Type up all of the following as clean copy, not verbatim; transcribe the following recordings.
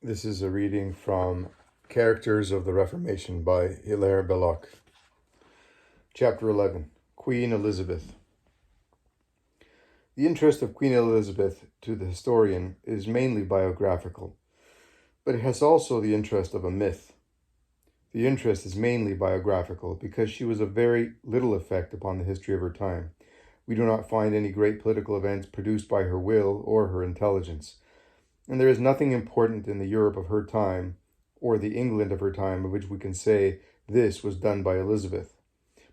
This is a reading from Characters of the Reformation by Hilaire Belloc. Chapter 11, Queen Elizabeth. The interest of Queen Elizabeth to the historian is mainly biographical, but it has also the interest of a myth. The interest is mainly biographical because she was of very little effect upon the history of her time. We do not find any great political events produced by her will or her intelligence. And there is nothing important in the Europe of her time, or the England of her time, of which we can say this was done by Elizabeth.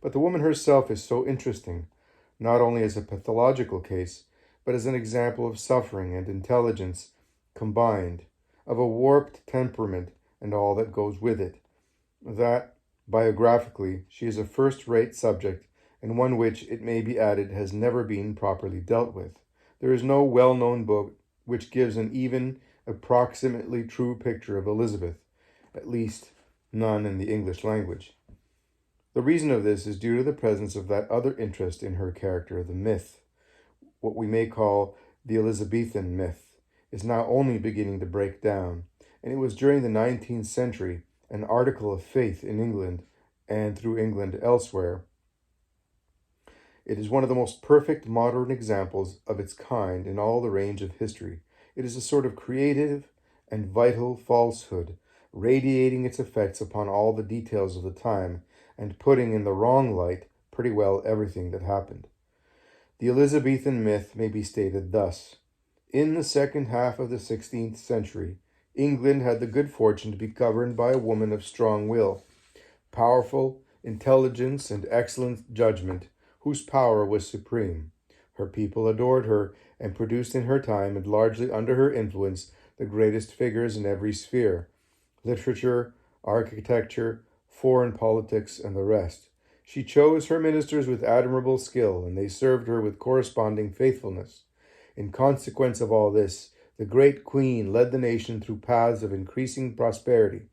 But the woman herself is so interesting, not only as a pathological case, but as an example of suffering and intelligence combined, of a warped temperament and all that goes with it, that, biographically, she is a first-rate subject, and one which, it may be added, has never been properly dealt with. There is no well-known book which gives an even approximately true picture of Elizabeth, at least none in the English language. The reason of this is due to the presence of that other interest in her character, the myth. What we may call the Elizabethan myth is now only beginning to break down, and it was during the 19th century an article of faith in England and through England elsewhere. It is one of the most perfect modern examples of its kind in all the range of history. It is a sort of creative and vital falsehood, radiating its effects upon all the details of the time and putting in the wrong light pretty well everything that happened. The Elizabethan myth may be stated thus. In the second half of the 16th century, England had the good fortune to be governed by a woman of strong will, powerful intelligence, and excellent judgment, whose power was supreme. Her people adored her and produced in her time and largely under her influence the greatest figures in every sphere: literature, architecture, foreign politics, and the rest. She chose her ministers with admirable skill, and they served her with corresponding faithfulness. In consequence of all this, the great queen led the nation through paths of increasing prosperity.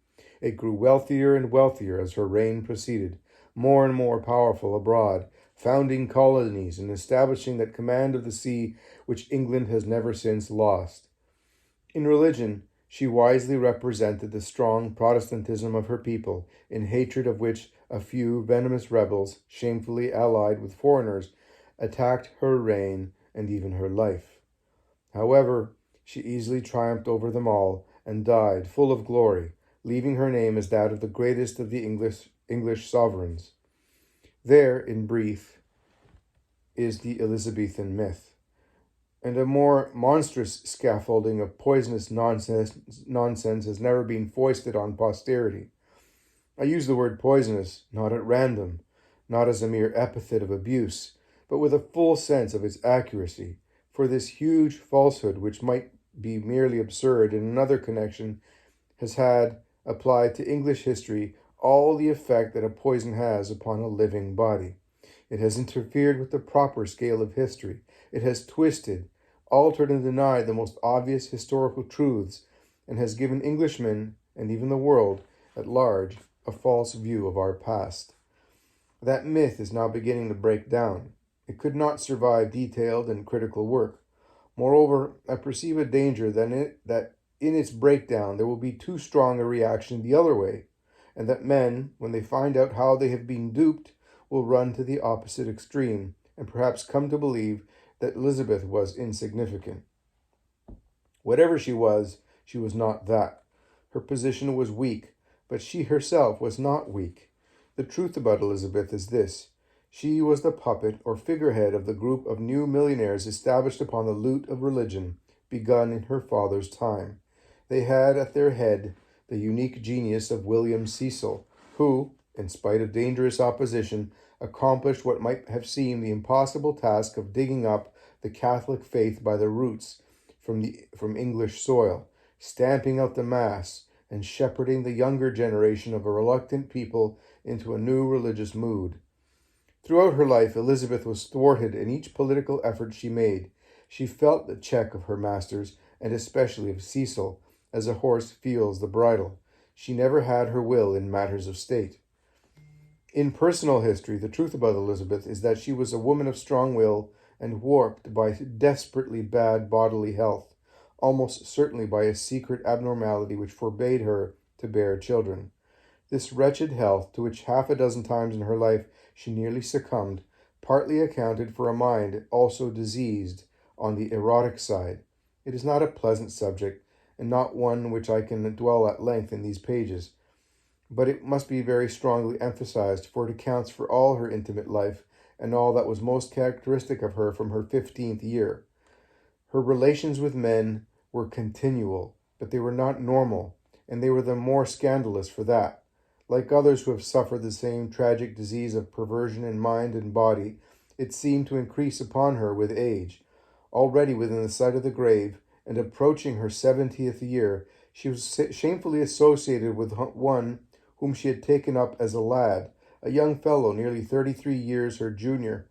It grew wealthier and wealthier as her reign proceeded, more and more powerful abroad, founding colonies and establishing that command of the sea which England has never since lost. In religion, she wisely represented the strong Protestantism of her people, in hatred of which a few venomous rebels, shamefully allied with foreigners, attacked her reign and even her life. However, she easily triumphed over them all and died full of glory, leaving her name as that of the greatest of the English sovereigns. There, in brief, is the Elizabethan myth. And a more monstrous scaffolding of poisonous nonsense has never been foisted on posterity. I use the word poisonous not at random, not as a mere epithet of abuse, but with a full sense of its accuracy, for this huge falsehood, which might be merely absurd in another connection, has had, applied to English history, all the effect that a poison has upon a living body. It has interfered with the proper scale of history. It has twisted, altered, and denied the most obvious historical truths, and has given Englishmen, and even the world at large, a false view of our past. That myth is now beginning to break down. It could not survive detailed and critical work. Moreover, I perceive a danger that in its breakdown there will be too strong a reaction the other way, and that men, when they find out how they have been duped, will run to the opposite extreme, and perhaps come to believe that Elizabeth was insignificant. Whatever she was not that. Her position was weak, but she herself was not weak. The truth about Elizabeth is this. She was the puppet or figurehead of the group of new millionaires established upon the loot of religion, begun in her father's time. They had at their head the unique genius of William Cecil, who, in spite of dangerous opposition, accomplished what might have seemed the impossible task of digging up the Catholic faith by the roots from English soil, stamping out the mass, and shepherding the younger generation of a reluctant people into a new religious mood. Throughout her life, Elizabeth was thwarted in each political effort she made. She felt the check of her masters, and especially of Cecil, as a horse feels the bridle. She never had her will in matters of state. In personal history, the truth about Elizabeth is that she was a woman of strong will and warped by desperately bad bodily health. almost certainly by a secret abnormality which forbade her to bear children. This wretched health, to which half a dozen times in her life she nearly succumbed, partly accounted for a mind also diseased on the erotic side. It is not a pleasant subject, and not one which I can dwell at length in these pages, but it must be very strongly emphasized, for it accounts for all her intimate life, and all that was most characteristic of her from her 15th year. Her relations with men were continual, but they were not normal, and they were the more scandalous for that. Like others who have suffered the same tragic disease of perversion in mind and body, it seemed to increase upon her with age. Already within the sight of the grave, and approaching her 70th year, she was shamefully associated with one whom she had taken up as a lad, a young fellow nearly 33 years her junior.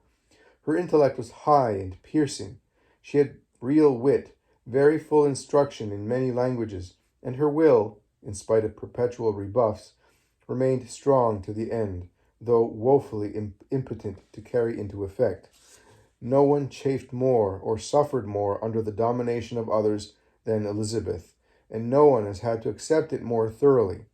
Her intellect was high and piercing. She had real wit, very full instruction in many languages, and her will, in spite of perpetual rebuffs, remained strong to the end, though woefully impotent to carry into effect. No one chafed more or suffered more under the domination of others than Elizabeth, and no one has had to accept it more thoroughly.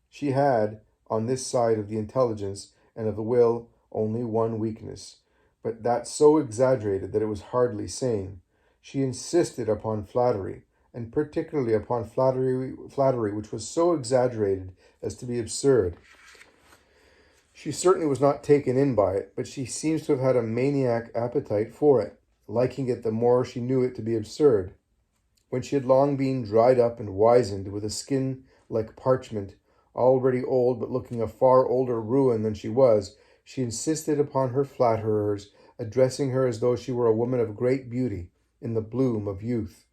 She had, on this side of the intelligence and of the will, only one weakness, but that so exaggerated that it was hardly sane. She insisted upon flattery, and particularly upon flattery which was so exaggerated as to be absurd. She certainly was not taken in by it, but she seems to have had a maniac appetite for it, liking it the more she knew it to be absurd. When she had long been dried up and wizened, with a skin like parchment, already old but looking a far older ruin than she was, she insisted upon her flatterers addressing her as though she were a woman of great beauty, in the bloom of youth.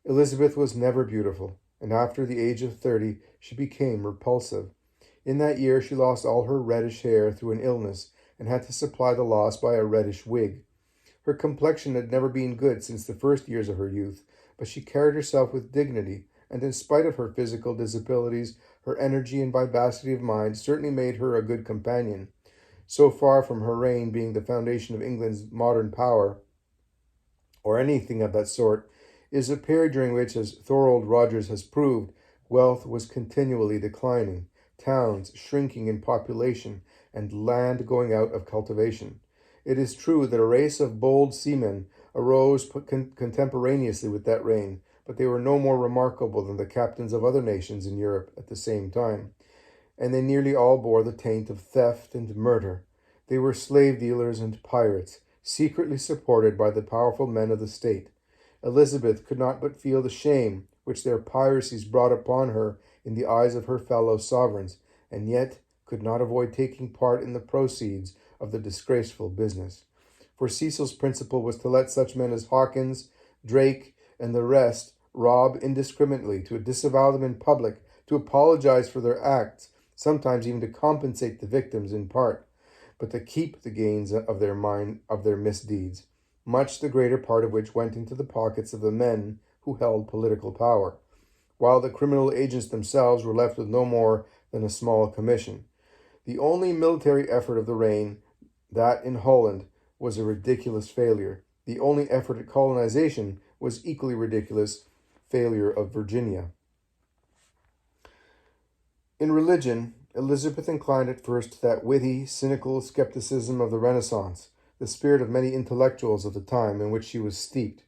Elizabeth was never beautiful, and after the age of 30 she became repulsive. In that year she lost all her reddish hair through an illness, and had to supply the loss by a reddish wig. Her complexion had never been good since the first years of her youth, but she carried herself with dignity, and in spite of her physical disabilities, her energy and vivacity of mind certainly made her a good companion. So far from her reign being the foundation of England's modern power, or anything of that sort, is a period during which, as Thorold Rogers has proved, wealth was continually declining, towns shrinking in population, and land going out of cultivation. It is true that a race of bold seamen arose contemporaneously with that reign, but they were no more remarkable than the captains of other nations in Europe at the same time, and they nearly all bore the taint of theft and murder. They were slave dealers and pirates, secretly supported by the powerful men of the state. Elizabeth could not but feel the shame which their piracies brought upon her in the eyes of her fellow sovereigns, and yet could not avoid taking part in the proceeds of the disgraceful business. For Cecil's principle was to let such men as Hawkins, Drake, and the rest rob indiscriminately, to disavow them in public, to apologize for their acts, sometimes even to compensate the victims in part, but to keep the gains of their misdeeds, much the greater part of which went into the pockets of the men who held political power, while the criminal agents themselves were left with no more than a small commission. The only military effort of the reign, that in Holland, was a ridiculous failure. The only effort at colonization was equally ridiculous, failure of Virginia. In religion, Elizabeth inclined at first to that witty, cynical skepticism of the Renaissance, the spirit of many intellectuals of the time in which she was steeped.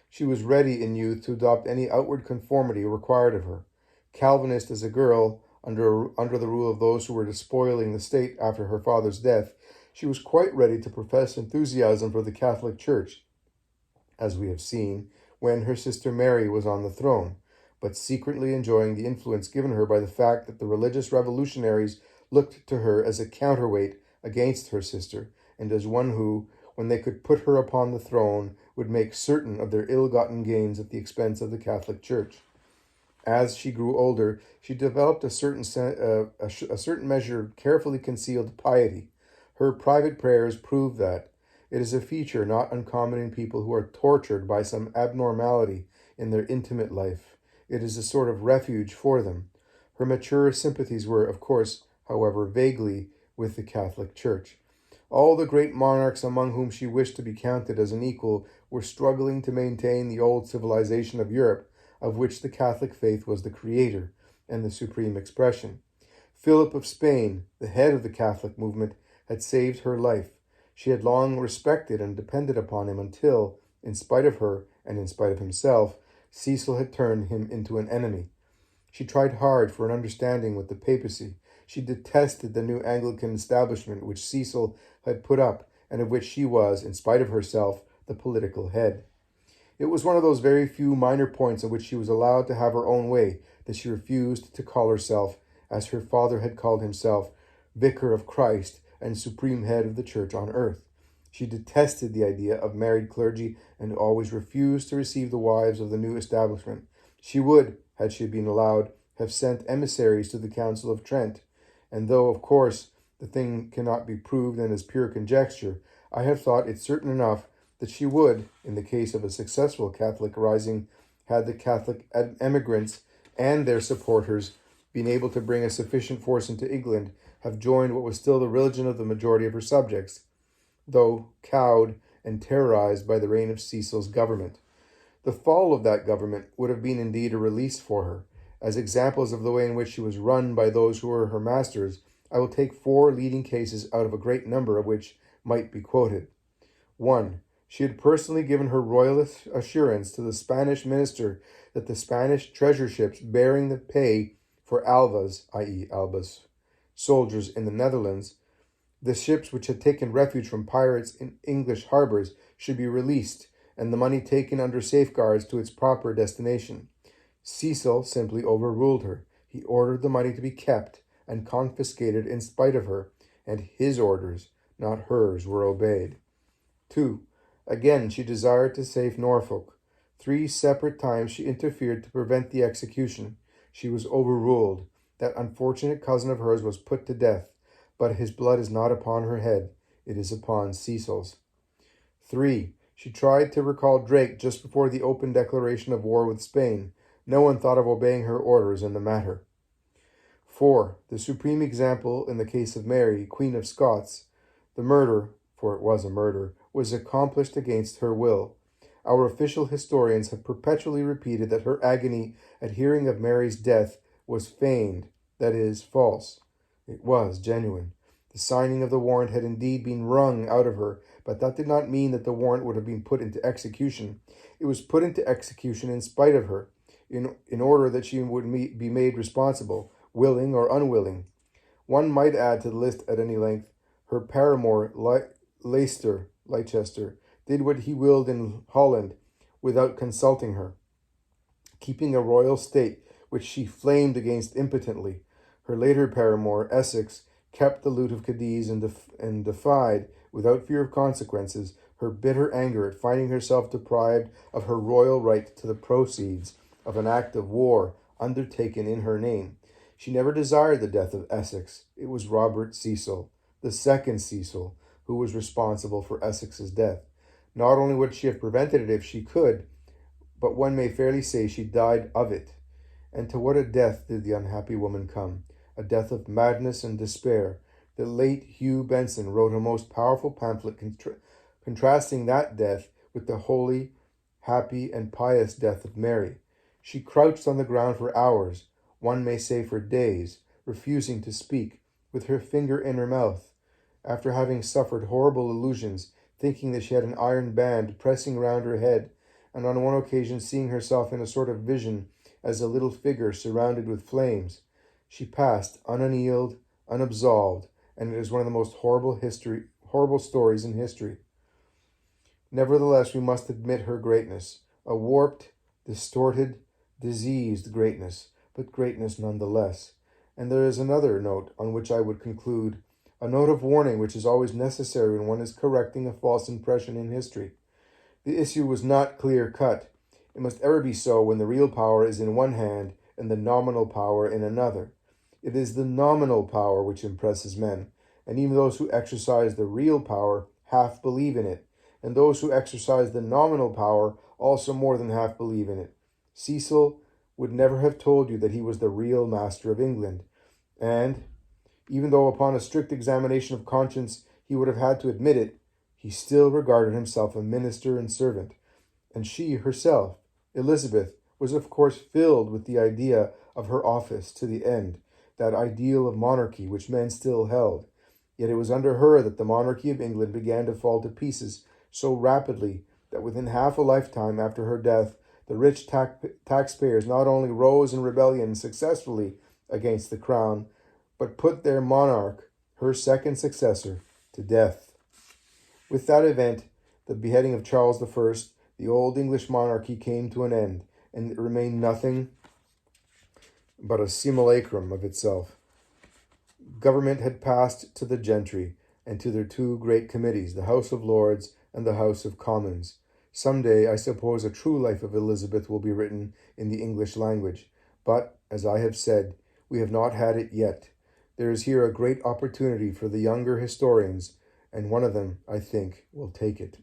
She was ready in youth to adopt any outward conformity required of her. Calvinist as a girl, under the rule of those who were despoiling the state after her father's death, she was quite ready to profess enthusiasm for the Catholic Church, as we have seen, when her sister Mary was on the throne, but secretly enjoying the influence given her by the fact that the religious revolutionaries looked to her as a counterweight against her sister, and as one who, when they could put her upon the throne, would make certain of their ill-gotten gains at the expense of the Catholic Church. As she grew older, she developed a certain measure of carefully concealed piety. Her private prayers prove that. It is a feature not uncommon in people who are tortured by some abnormality in their intimate life. It is a sort of refuge for them. Her mature sympathies were, of course, however, vaguely with the Catholic Church. All the great monarchs among whom she wished to be counted as an equal were struggling to maintain the old civilization of Europe of which the Catholic faith was the creator and the supreme expression. Philip of Spain, the head of the Catholic movement, had saved her life. She had long respected and depended upon him until, in spite of her and in spite of himself, Cecil had turned him into an enemy. She tried hard for an understanding with the papacy. She detested the new Anglican establishment which Cecil had put up, and of which she was, in spite of herself, the political head. It was one of those very few minor points on which she was allowed to have her own way that she refused to call herself, as her father had called himself, Vicar of Christ and Supreme Head of the Church on earth. She detested the idea of married clergy and always refused to receive the wives of the new establishment. She would, had she been allowed, have sent emissaries to the Council of Trent, and though, of course, the thing cannot be proved and is pure conjecture, I have thought it certain enough that she would, in the case of a successful Catholic rising, had the Catholic emigrants and their supporters been able to bring a sufficient force into England, have joined what was still the religion of the majority of her subjects, though cowed and terrorized by the reign of Cecil's government. The fall of that government would have been indeed a release for her. As examples of the way in which she was run by those who were her masters, I will take 4 leading cases out of a great number of which might be quoted. 1. She had personally given her royal assurance to the Spanish minister that the Spanish treasure ships bearing the pay for albas, i.e. albas, soldiers in the Netherlands, the ships which had taken refuge from pirates in English harbors, should be released, and the money taken under safeguards to its proper destination. Cecil simply overruled her. He ordered the money to be kept and confiscated in spite of her, and his orders, not hers, were obeyed. 2. Again, she desired to save Norfolk. 3 separate times she interfered to prevent the execution. She was overruled. That unfortunate cousin of hers was put to death, but his blood is not upon her head. It is upon Cecil's. 3. She tried to recall Drake just before the open declaration of war with Spain. No one thought of obeying her orders in the matter. 4. The supreme example in the case of Mary, Queen of Scots. The murder, for it was a murder, was accomplished against her will. Our official historians have perpetually repeated that her agony at hearing of Mary's death was feigned, that is, false. It was genuine. The signing of the warrant had indeed been wrung out of her, but that did not mean that the warrant would have been put into execution. It was put into execution in spite of her, in order that she would be made responsible, willing or unwilling. One might add to the list at any length, her paramour, Leicester, did what he willed in Holland without consulting her, keeping a royal state which she flamed against impotently. Her later paramour, Essex, kept the loot of Cadiz and defied, without fear of consequences, her bitter anger at finding herself deprived of her royal right to the proceeds of an act of war undertaken in her name. She never desired the death of Essex. It was Robert Cecil, the second Cecil, who was responsible for Essex's death. Not only would she have prevented it if she could, but one may fairly say she died of it. And to what a death did the unhappy woman come, a death of madness and despair. The late Hugh Benson wrote a most powerful pamphlet contrasting that death with the holy, happy, and pious death of Mary. She crouched on the ground for hours, one may say for days, refusing to speak, with her finger in her mouth, after having suffered horrible illusions, thinking that she had an iron band pressing round her head, and on one occasion seeing herself in a sort of vision as a little figure surrounded with flames. She passed unannealed, unabsolved, and it is one of the most horrible stories in history. Nevertheless, we must admit her greatness, a warped, distorted, diseased greatness, but greatness nonetheless. And there is another note on which I would conclude, a note of warning which is always necessary when one is correcting a false impression in history. The issue was not clear-cut. It must ever be so when the real power is in one hand and the nominal power in another. It is the nominal power which impresses men, and even those who exercise the real power half believe in it, and those who exercise the nominal power also more than half believe in it. Cecil would never have told you that he was the real master of England, and, even though upon a strict examination of conscience he would have had to admit it, he still regarded himself a minister and servant, and she herself, Elizabeth, was of course filled with the idea of her office to the end, that ideal of monarchy which men still held. Yet it was under her that the monarchy of England began to fall to pieces so rapidly that within half a lifetime after her death, the rich taxpayers not only rose in rebellion successfully against the crown, but put their monarch, her second successor, to death. With that event, the beheading of Charles I, the old English monarchy came to an end, and it remained nothing but a simulacrum of itself. Government had passed to the gentry and to their two great committees, the House of Lords and the House of Commons. Some day, I suppose, a true life of Elizabeth will be written in the English language, but, as I have said, we have not had it yet. There is here a great opportunity for the younger historians, and one of them, I think, will take it.